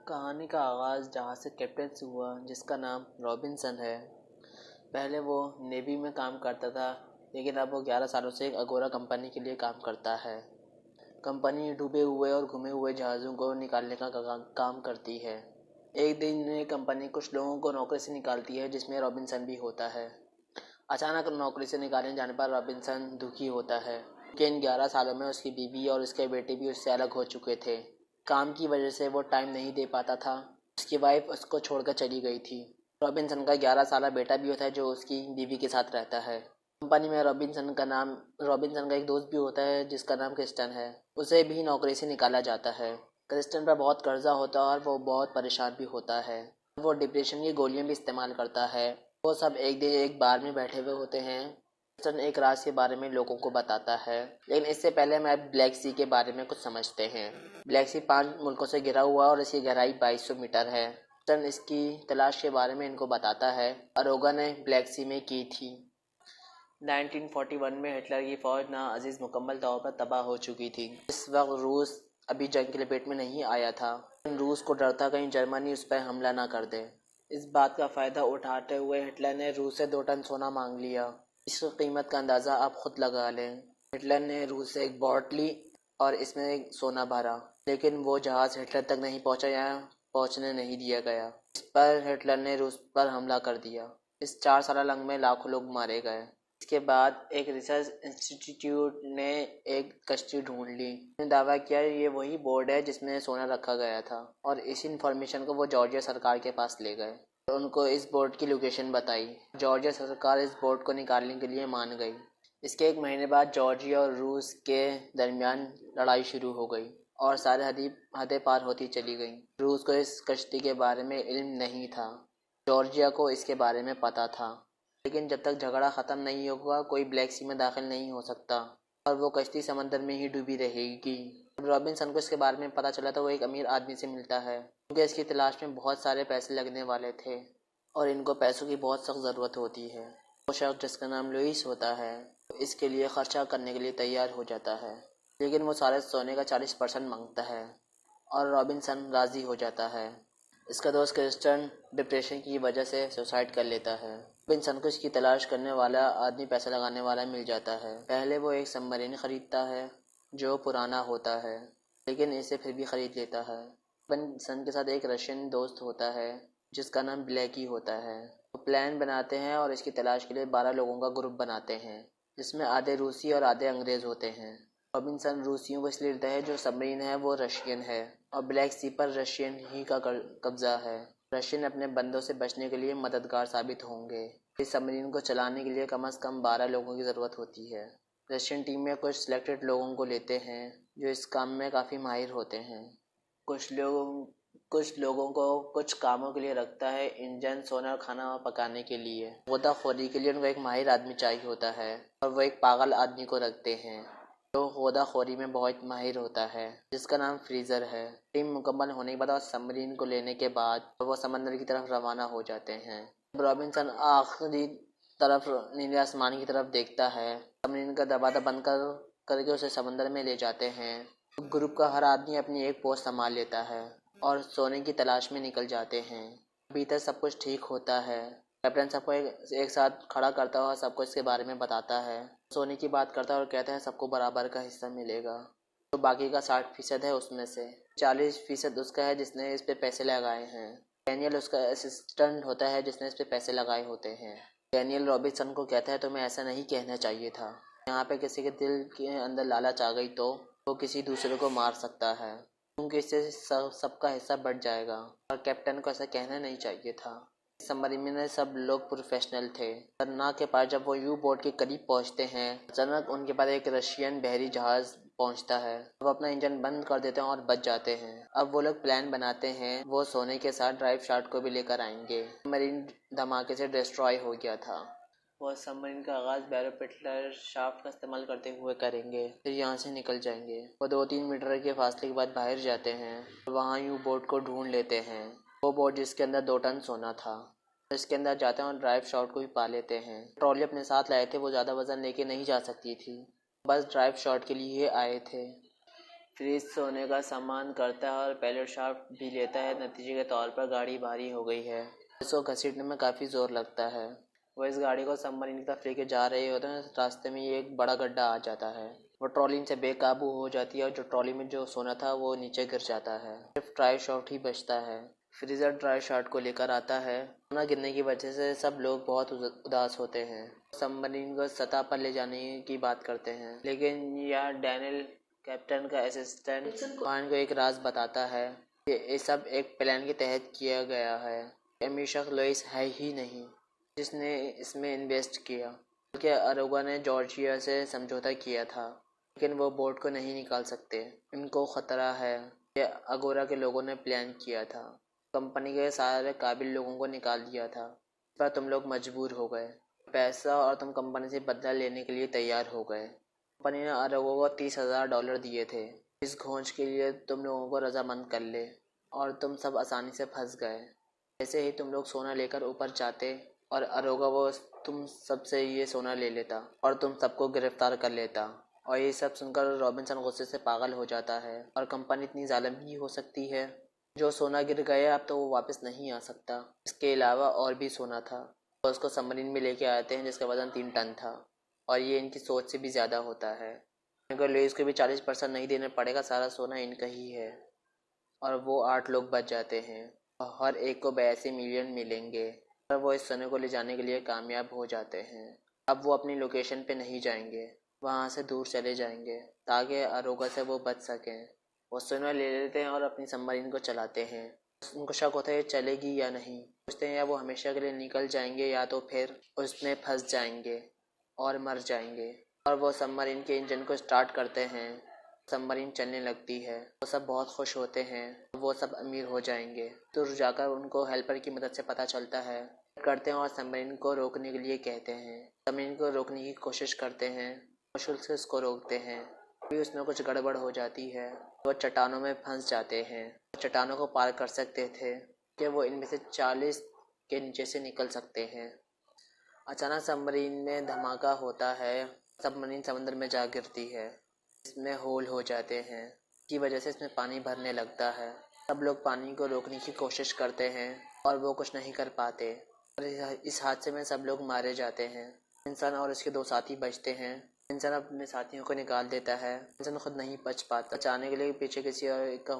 कहानी का आगाज़ जहाज़ के कैप्टन से हुआ जिसका नाम रॉबिन्सन है। पहले वो नेवी में काम करता था, लेकिन अब वो 11 सालों से एक अगोरा कंपनी के लिए काम करता है। कंपनी डूबे हुए और घुमे हुए जहाज़ों को निकालने का काम करती है। एक दिन ये कंपनी कुछ लोगों को नौकरी से निकालती है, जिसमें रॉबिन्सन भी होता है। अचानक नौकरी से निकालने जाने पर रॉबिन्सन दुखी होता है, क्योंकि इन 11 सालों में उसकी बीवी और उसके बेटे भी उससे अलग हो चुके थे। काम की वजह से वो टाइम नहीं दे पाता था। उसकी वाइफ उसको छोड़कर चली गई थी। रॉबिन्सन का 11 साला बेटा भी होता है, जो उसकी बीवी के साथ रहता है। कंपनी में रॉबिन्सन का एक दोस्त भी होता है, जिसका नाम क्रिस्टन है। उसे भी नौकरी से निकाला जाता है। क्रिस्टन पर बहुत कर्जा होता है और वो बहुत परेशान भी होता है। वो डिप्रेशन की गोलियां भी इस्तेमाल करता है। वो सब एक दिन एक बार में बैठे हुए होते हैं। क्रिस्टन एक राज के बारे में लोगों को बताता है, लेकिन इससे पहले हम ब्लैक सी के बारे में कुछ समझते हैं। ब्लैक सी 5 मुल्कों से घिरा हुआ और इसकी गहराई 2200 मीटर है। क्रिस्टन इसकी तलाश के बारे में इनको बताता है। अरोगा ने ब्लैक सी में की थी। 1941 में हिटलर की फौज नाअजीज मुकम्मल तौर पर तबाह हो चुकी थी। इस वक्त रूस अभी जंग की लपेट में नहीं आया था। रूस को डर था कहीं जर्मनी उस पर हमला ना कर दे। इस बात का फ़ायदा उठाते हुए हिटलर ने रूस से 2 टन सोना मांग लिया। इसकी कीमत का अंदाज़ा आप खुद लगा लें। हिटलर ने रूस से एक बोट ली और इसमें सोना भरा, लेकिन वो जहाज़ हिटलर तक नहीं पहुंचा या पहुंचने नहीं दिया गया। इस पर हिटलर ने रूस पर हमला कर दिया। इस 4 साल जंग में लाखों लोग मारे गए। इसके बाद एक रिसर्च इंस्टीट्यूट ने एक कश्ती ढूंढ ली। उन्होंने दावा किया ये वही बोट है जिसमें सोना रखा गया था, और इस इंफॉर्मेशन को वो जॉर्जिया सरकार के पास ले गए और उनको इस बोट की लोकेशन बताई। जॉर्जिया सरकार इस बोट को निकालने के लिए मान गई। इसके 1 महीने बाद जॉर्जिया और रूस के दरमियान लड़ाई शुरू हो गई और सारे हदें पार होती चली गईं। रूस को इस कश्ती के बारे में इल्म नहीं था। जॉर्जिया को इसके बारे में पता था, लेकिन जब तक झगड़ा ख़त्म नहीं होगा कोई ब्लैक सी में दाखिल नहीं हो सकता और वो कश्ती समंदर में ही डूबी रहेगी। जब रॉबिन्सन को इसके बारे में पता चला तो वो एक अमीर आदमी से मिलता है, क्योंकि इसकी तलाश में बहुत सारे पैसे लगने वाले थे और इनको पैसों की बहुत सख्त ज़रूरत होती है। वो शख्स जिसका नाम लुइस होता है, इसके लिए खर्चा करने के लिए तैयार हो जाता है, लेकिन वो सारे सोने का 40% मांगता है और रॉबिन्सन राज़ी हो जाता है। इसका दोस्त क्रिस्टन डिप्रेशन की वजह से सुसाइड कर लेता है। रॉबिन्सन को इसकी तलाश करने वाला आदमी पैसा लगाने वाला मिल जाता है। पहले वो एक सबमरीन खरीदता है जो पुराना होता है, लेकिन इसे फिर भी खरीद लेता है। रॉबिन्सन के साथ एक रशियन दोस्त होता है जिसका नाम ब्लैकी होता है। वो प्लान बनाते हैं और इसकी तलाश के लिए 12 लोगों का ग्रुप बनाते हैं, जिसमें आधे रूसी और आधे अंग्रेज़ होते हैं। रॉबिन्सन रूसियों को इसलिए डरता है जो सबमरीन है वो रशियन है और ब्लैक सी पर रशियन ही का कब्जा है। रशियन अपने बंदों से बचने के लिए मददगार साबित होंगे। इस सबमरीन को चलाने के लिए कम से कम 12 लोगों की ज़रूरत होती है। रशियन टीम में कुछ सिलेक्टेड लोगों को लेते हैं जो इस काम में काफ़ी माहिर होते हैं। कुछ लोगों को कुछ कामों के लिए रखता है, इंजन, सोना और खाना पकाने के लिए। गोताखोरी के लिए उनको एक माहिर आदमी चाहिए होता है और वो एक पागल आदमी को रखते हैं जो गोताखोरी में बहुत माहिर होता है, जिसका नाम फ्रीज़र है। टीम मुकम्मल होने के बाद और सबमरीन को लेने के बाद वो समंदर की तरफ रवाना हो जाते हैं। रॉबिन्सन आखिरी तरफ नीले आसमान की तरफ देखता है। सबमरीन का दरवाज़ा बंद करके उसे समंदर में ले जाते हैं। ग्रुप का हर आदमी अपनी एक पोस्ट संभाल लेता है और सोने की तलाश में निकल जाते हैं। भीतर सब कुछ ठीक होता है। कैप्टन सबको एक साथ खड़ा करता है और सबको इसके बारे में बताता है। सोने की बात करता है और कहता है सबको बराबर का हिस्सा मिलेगा। तो बाकी का 60% है, उसमें से 40% उसका है जिसने इस पे पैसे लगाए हैं। डैनियल उसका असिस्टेंट होता है जिसने इस पे पैसे लगाए होते हैं। डैनियल रॉबिन्सन को कहता है तुम्हें ऐसा नहीं कहना चाहिए था। यहाँ पे किसी के दिल के अंदर लालच आ गई तो वो किसी दूसरे को मार सकता है, क्योंकि इससे सबका हिस्सा बढ़ जाएगा और कैप्टन को ऐसा कहना नहीं चाहिए था। सबमरीन में सब लोग प्रोफेशनल थे। खतरनाक के पास जब वो यू बोट के करीब पहुंचते हैं, अचानक उनके पास एक रशियन बहरी जहाज पहुंचता है। वो अपना इंजन बंद कर देते हैं और बच जाते हैं। अब वो लोग प्लान बनाते हैं वो सोने के साथ ड्राइव शाफ्ट को भी लेकर आएंगे। सबमरीन धमाके से डिस्ट्रॉय हो गया था। वो सबमरीन का आगाज़ बैरोमीटर शाफ्ट का इस्तेमाल करते हुए करेंगे, फिर यहाँ से निकल जाएंगे। वो 2-3 मीटर के फासले के बाद बाहर जाते हैं और वहाँ यू बोट को ढूंढ लेते हैं। वो बोट जिसके अंदर 2 टन सोना था। इसके अंदर जाते हैं और ड्राइव शॉट को भी पा लेते हैं। ट्रॉली अपने साथ लाए थे, वो ज़्यादा वजन लेके नहीं जा सकती थी, बस ड्राइव शॉट के लिए आए थे। फ्रीज सोने का सामान करता है और पैलेट शाफ्ट भी लेता है। नतीजे के तौर पर गाड़ी भारी हो गई है। इसको घसीटने में काफ़ी ज़ोर लगता है। वो इस गाड़ी को सबमरीन की तरफ लेके जा रहे होते हैं। रास्ते में ये एक बड़ा गड्ढा आ जाता है। वो ट्रॉली से बेकाबू हो जाती है और जो ट्रॉली में जो सोना था वो नीचे गिर जाता है। सिर्फ ट्राई शॉट ही बचता है। फ्रीज़र ट्राई शॉट को लेकर आता है। सोना गिरने की वजह से सब लोग बहुत उदास होते हैं। सबमरीन को सतह पर ले जाने की बात करते हैं, लेकिन यह डैनियल कैप्टन का असिस्टेंट खान को एक राज बताता है कि ये सब एक प्लान के तहत किया गया है। हमेशा लुइस है ही नहीं जिसने इसमें इन्वेस्ट किया, बल्कि अरोगा ने जॉर्जिया से समझौता किया था, लेकिन वो बोट को नहीं निकाल सकते। इनको खतरा है। ये अगोरा के लोगों ने प्लान किया था। कंपनी के सारे काबिल लोगों को निकाल दिया था, पर तुम लोग मजबूर हो गए। पैसा और तुम कंपनी से बदला लेने के लिए तैयार हो गए। कंपनी ने अरोगा को $30,000 दिए थे। इस खोज के लिए तुम लोगों को रजामंद कर ले और तुम सब आसानी से फंस गए। जैसे ही तुम लोग सोना लेकर ऊपर जाते और अरोगा वो तुम सबसे ये सोना ले लेता और तुम सबको गिरफ्तार कर लेता। और ये सब सुनकर रॉबिन्सन गुस्से से पागल हो जाता है। और कंपनी इतनी जालिम भी हो सकती है? जो सोना गिर गया अब तो वो वापस नहीं आ सकता। इसके अलावा और भी सोना था। तो उसको सबमरीन में लेके आते हैं जिसका वजन 3 टन था और ये इनकी सोच से भी ज़्यादा होता है। अगर लुइस को भी 40% नहीं देना पड़ेगा, सारा सोना इनका ही है। और वो 8 लोग बच जाते हैं और हर एक को 82 मिलियन मिलेंगे। और वो इस सोने को ले जाने के लिए कामयाब हो जाते हैं। अब वो अपनी लोकेशन पे नहीं जाएंगे, वहाँ से दूर चले जाएंगे ताकि अरोगा से वो बच सकें। वो सोना ले लेते हैं और अपनी सबमरीन को चलाते हैं। उनको शक होता है ये चलेगी या नहीं। सोचते हैं या वो हमेशा के लिए निकल जाएंगे या तो फिर उसमें फंस जाएंगे और मर जाएंगे। और वो सबमरीन के इंजन को स्टार्ट करते हैं। सबमरीन चलने लगती है। वो सब बहुत खुश होते हैं। वो सब अमीर हो जाएंगे। दूर जाकर उनको हेल्पर की मदद से पता चलता है करते हैं और सबमरीन को रोकने के लिए कहते हैं। सबमरीन को रोकने की कोशिश करते हैं, मुश्किल से उसको रोकते हैं। फिर उसमें कुछ गड़बड़ हो जाती है। वो चट्टानों में फंस जाते हैं। चट्टानों को पार कर सकते थे कि वो इनमें से 40 के नीचे से निकल सकते हैं। अचानक सबमरीन में धमाका होता है। सबमरीन समंदर में जा गिरती है। इसमें होल हो जाते हैं की वजह से इसमें पानी भरने लगता है। सब लोग पानी को रोकने की कोशिश करते हैं और वो कुछ नहीं कर पाते और इस हादसे में सब लोग मारे जाते हैं। इंसान और उसके 2 साथी बचते हैं। इंसान अपने साथियों को निकाल देता है। इंसान खुद नहीं बच पाता। बचाने के लिए पीछे किसी और का